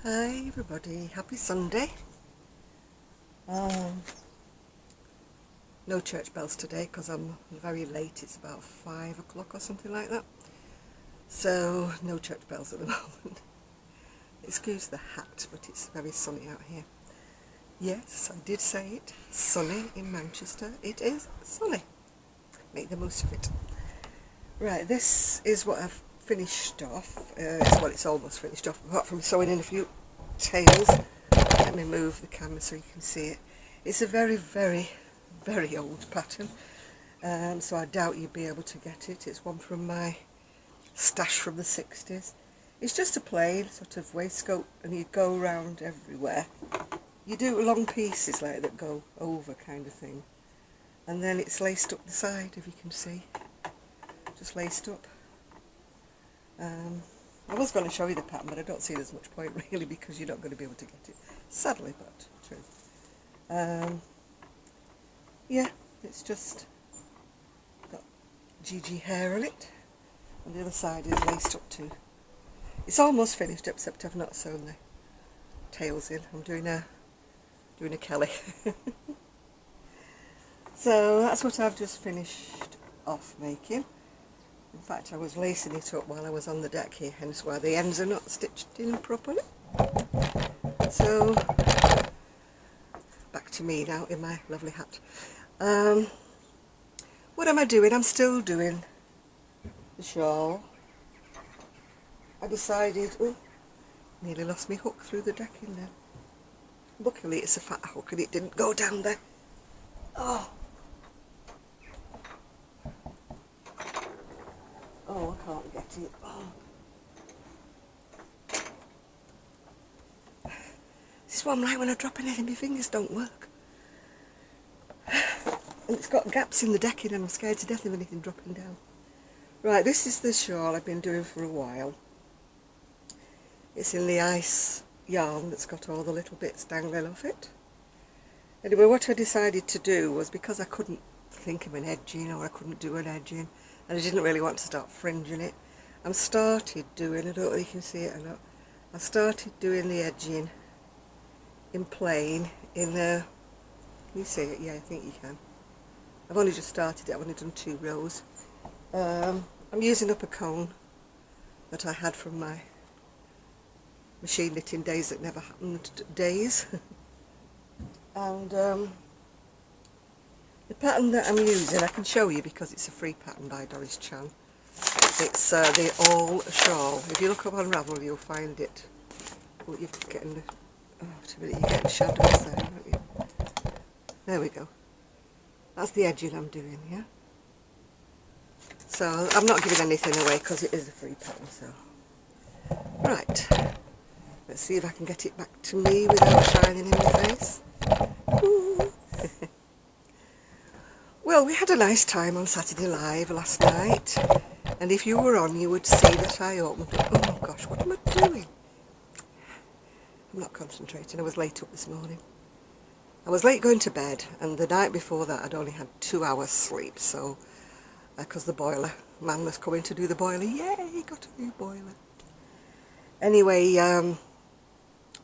Hi everybody, happy Sunday. No church bells today because I'm very late, it's about 5 o'clock or something like that. So no church bells at the moment. Excuse the hat, but it's very sunny out here. Yes, I did say it, sunny in Manchester. It is sunny. Make the most of it. Right, this is what I've finished off. It's almost finished off, apart from sewing in a few tails. Let me move the camera so you can see it. It's a very, very, very old pattern, so I doubt you'd be able to get it. It's one from my stash from the 60s. It's just a plain sort of waistcoat, and you go around everywhere. You do long pieces like that go over kind of thing, and then it's laced up the side, if you can see. Just laced up. I was going to show you the pattern, but I don't see there's much point really, because you're not going to be able to get it. Sadly, but true. Yeah, it's just got GG hair on it, and the other side is laced up too. It's almost finished, except I've not sewn the tails in. I'm doing a Kelly. So that's what I've just finished off making. In fact, I was lacing it up while I was on the deck here, hence why the ends are not stitched in properly. So, back to me now in my lovely hat. What am I doing? I'm still doing the shawl. I decided, nearly lost my hook through the decking then. Luckily it's a fat hook and it didn't go down there. Oh, I can't get it. This is what I'm like when I drop anything, my fingers don't work. And it's got gaps in the decking and I'm scared to death of anything dropping down. Right, this is the shawl I've been doing for a while. It's in the ice yarn that's got all the little bits dangling off it. Anyway, what I decided to do was, because I couldn't think of an edging, or I couldn't do an edging, and I didn't really want to start fringing it, I started doing, I don't know if you can see it or not, I started doing the edging in plain, in the, can you see it? Yeah, I think you can. I've only just started it, I've only done 2 rows. I'm using up a cone that I had from my machine knitting days that never happened days. And the pattern that I'm using, I can show you because it's a free pattern by Doris Chan. It's the All Shawl. If you look up on Ravel, you'll find it. Oh, you're getting the, you're getting shadows there, aren't you? There we go. That's the edging I'm doing, yeah? So I'm not giving anything away because it is a free pattern, so. Right. Let's see if I can get it back to me without shining in my face. Well, we had a nice time on Saturday Live last night, and if you were on, you would see that I opened it. Oh gosh, what am I doing? I'm not concentrating. I was late up this morning. I was late going to bed, and the night before that I'd only had 2 hours sleep, so because the boiler man was coming to do the boiler. Yay, got a new boiler. Anyway,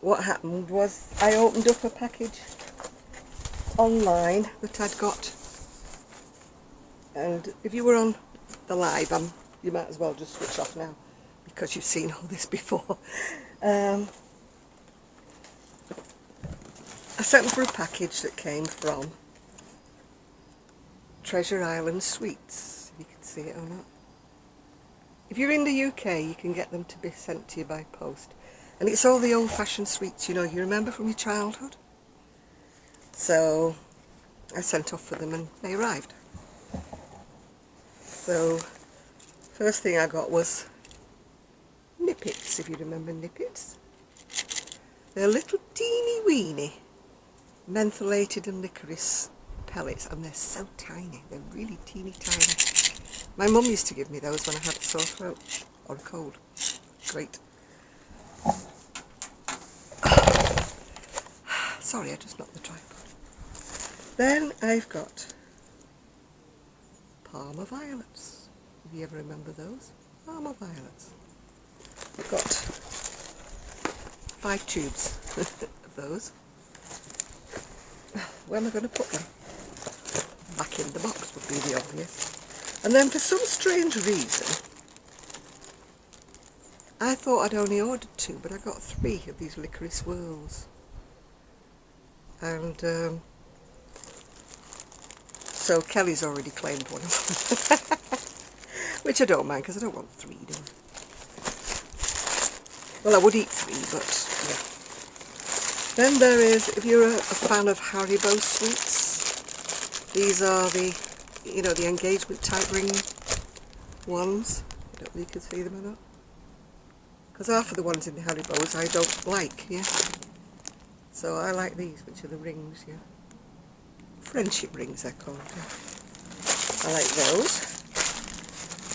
what happened was I opened up a package online that I'd got, and if you were on the live, you might as well just switch off now because you've seen all this before. I sent for a package that came from Treasure Island Sweets, if you can see it or not. If you're in the UK, you can get them to be sent to you by post. And it's all the old-fashioned sweets, you know, you remember from your childhood. So I sent off for them and they arrived. So first thing I got was nippets, if you remember nippets. They're little teeny weeny mentholated and licorice pellets, and they're so tiny, they're really teeny tiny. My mum used to give me those when I had a sore throat or a cold. Great. Sorry, I just knocked the tripod. Then I've got Parma violets. If you ever remember those? Parma violets. I've got 5 tubes of those. Where am I going to put them? Back in the box would be the obvious. And then for some strange reason, I thought I'd only ordered 2, but I got 3 of these licorice swirls. And so Kelly's already claimed one of them. Which I don't mind, because I don't want 3, do I? Well, I would eat 3, but yeah. Then there is, if you're a fan of Haribo sweets, these are the, you know, the engagement type ring ones. I don't know if you can see them or not. Because half of the ones in the Haribos I don't like, yeah. So I like these, which are the rings, yeah. Friendship rings they're called, yeah. I like those.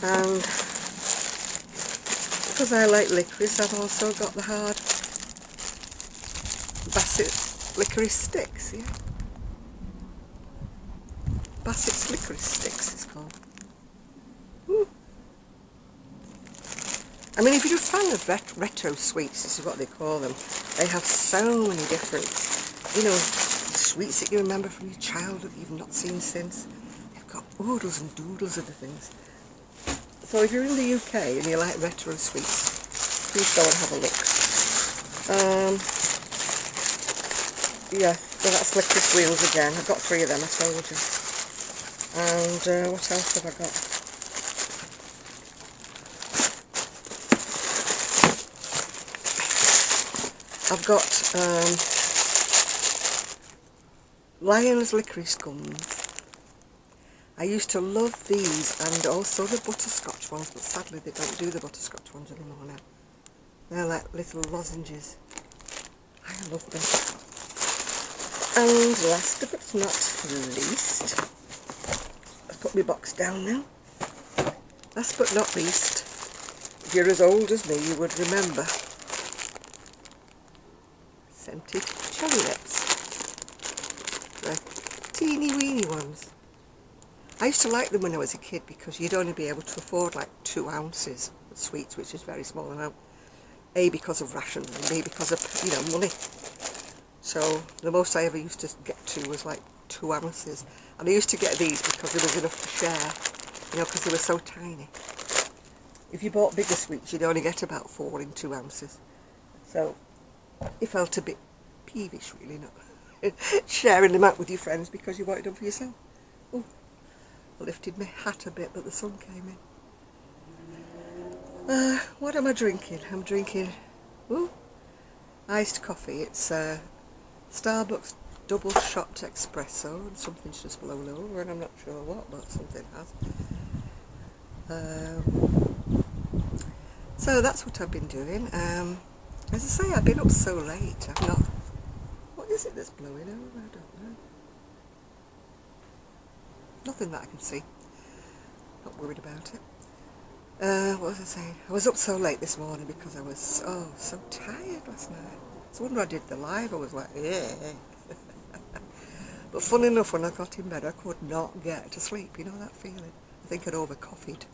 And because I like licorice, I've also got the hard Bassett's licorice sticks, yeah. Bassett's licorice sticks it's called. Ooh. I mean, if you're a fan of retro sweets, this is what they call them. They have so many different, you know, sweets that you remember from your childhood that you've not seen since. They've got oodles and doodles of the things. So if you're in the UK and you like retro sweets, please go and have a look. Yeah, well, that's licorice wheels again. I've got 3 of them, I told you. And what else have I got? I've got Lion's licorice gums. I used to love these and also the butterscotch ones, but sadly they don't do the butterscotch ones anymore now. They're like little lozenges. I love them. And last but not least, I've put my box down now. Last but not least, if you're as old as me, you would remember scented cherry lips. The teeny weeny ones. I used to like them when I was a kid because you'd only be able to afford like 2 ounces of sweets, which is a very small amount. A, because of rations, and B, because of, you know, money. So the most I ever used to get to was like 2 ounces. And I used to get these because there was enough to share, you know, because they were so tiny. If you bought bigger sweets, you'd only get about 4 in 2 ounces. So you felt a bit peevish, really, not sharing them out with your friends because you wanted them for yourself. Ooh. I lifted my hat a bit, but the sun came in. What am I drinking? I'm drinking iced coffee. It's Starbucks double shot espresso, and something's just blown over, and I'm not sure what, but something has. So that's what I've been doing. As I say, I've been up so late. I've not. What is it that's blowing over? I don't know. Nothing that I can see. Not worried about it. What was I saying? I was up so late this morning because I was so tired last night. So wonder I did the live. I was like, yeah. But fun enough, when I got in bed, I could not get to sleep. You know that feeling? I think I'd over-coffeed.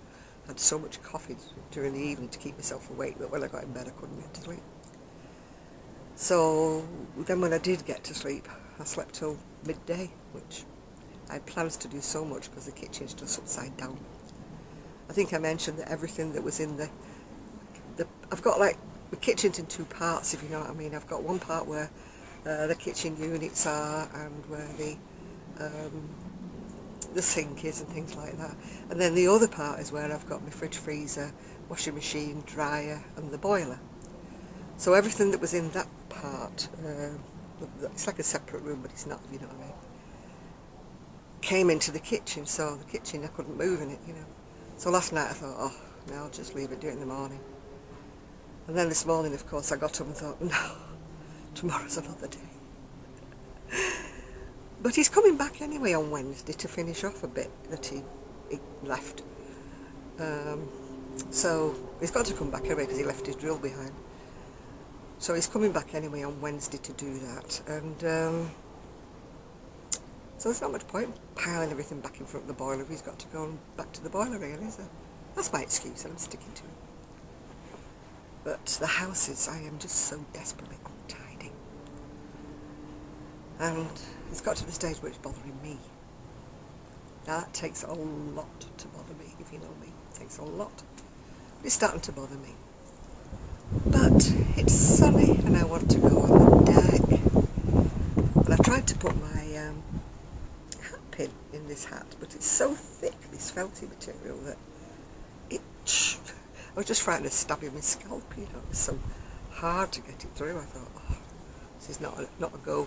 I had so much coffee during the evening to keep myself awake, but when I got in bed, I couldn't get to sleep. So then when I did get to sleep, I slept till midday, which I had plans to do so much because the kitchen's just upside down. I think I mentioned that everything that was in the I've got like the kitchen's in 2 parts, if you know what I mean. I've got one part where the kitchen units are and where the sink is and things like that, and then the other part is where I've got my fridge, freezer, washing machine, dryer and the boiler. So everything that was in that part, it's like a separate room, but it's not, if you know what I mean, came into the kitchen. So the kitchen, I couldn't move in it, you know. So last night I thought, oh, no, I'll just leave it, do it in the morning. And then this morning, of course, I got up and thought, no, tomorrow's another day. But he's coming back anyway on Wednesday to finish off a bit that he left. So he's got to come back anyway because he left his drill behind. So he's coming back anyway on Wednesday to do that. And so there's not much point piling everything back in front of the boiler if he's got to go back to the boiler, really, is there? That's my excuse and I'm sticking to it. But the houses, I am just so desperately and it's got to the stage where it's bothering me. Now that takes a lot to bother me, if you know me. It takes a lot. But it's starting to bother me. But it's sunny and I want to go on the deck. And I tried to put my hat pin in this hat, but it's so thick, this felty material, that it... I was just frightened of stabbing my scalp, you know. It was so hard to get it through. I thought, oh, this is not a go.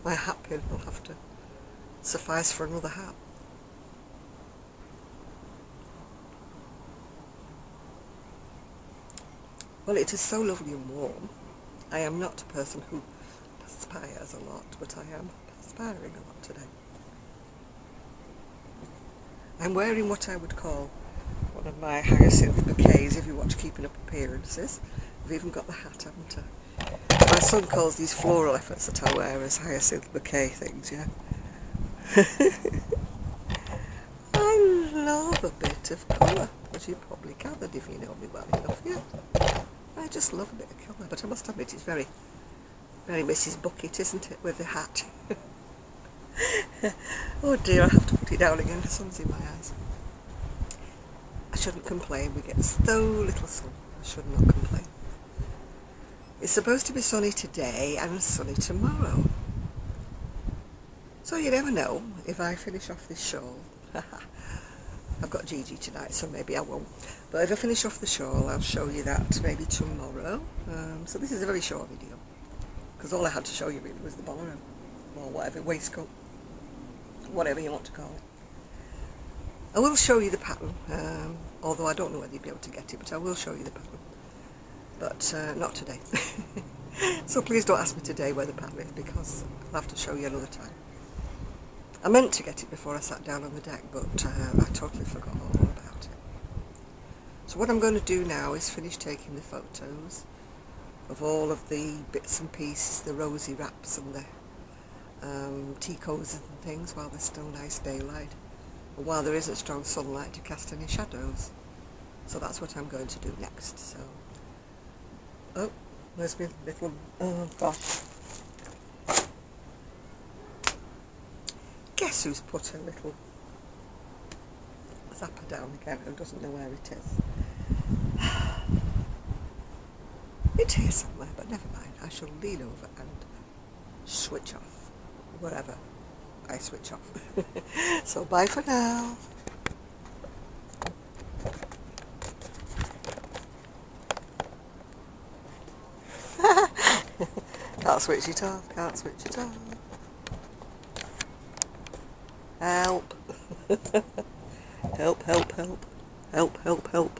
My hat pin will have to suffice for another hat. Well, it is so lovely and warm. I am not a person who perspires a lot, but I am perspiring a lot today. I'm wearing what I would call one of my hyacinth bouquets, if you watch Keeping Up Appearances. I've even got the hat, haven't I? My son calls these floral efforts that I wear as hyacinth bouquet things, yeah. I love a bit of colour, as you probably gathered if you know me well enough, yeah. I just love a bit of colour, but I must admit it's very, very Mrs. Bucket, isn't it, with the hat? Oh dear, I have to put it down again, the sun's in my eyes. I shouldn't complain, we get so little sun, I should not complain. It's supposed to be sunny today and sunny tomorrow. So you never know if I finish off this shawl. I've got Gigi tonight, so maybe I won't. But if I finish off the shawl, I'll show you that maybe tomorrow. So this is a very short video, because all I had to show you really was the bolero, or whatever, waistcoat, whatever you want to call it. I will show you the pattern, although I don't know whether you'll be able to get it, but I will show you the pattern. But not today. So please don't ask me today where the pattern is, because I'll have to show you another time. I meant to get it before I sat down on the deck, but I totally forgot all about it. So what I'm going to do now is finish taking the photos of all of the bits and pieces, the rosy wraps and the tea cozies and things, while there's still nice daylight, and while there isn't strong sunlight to cast any shadows. So that's what I'm going to do next. So, oh, where's my little, oh gosh. Guess who's put a little zapper down again and doesn't know where it is? It's here somewhere, but never mind. I shall lean over and switch off wherever I switch off. So bye for now. Can't switch it off, can't switch it off. Help. Help, help, help. Help, help, help.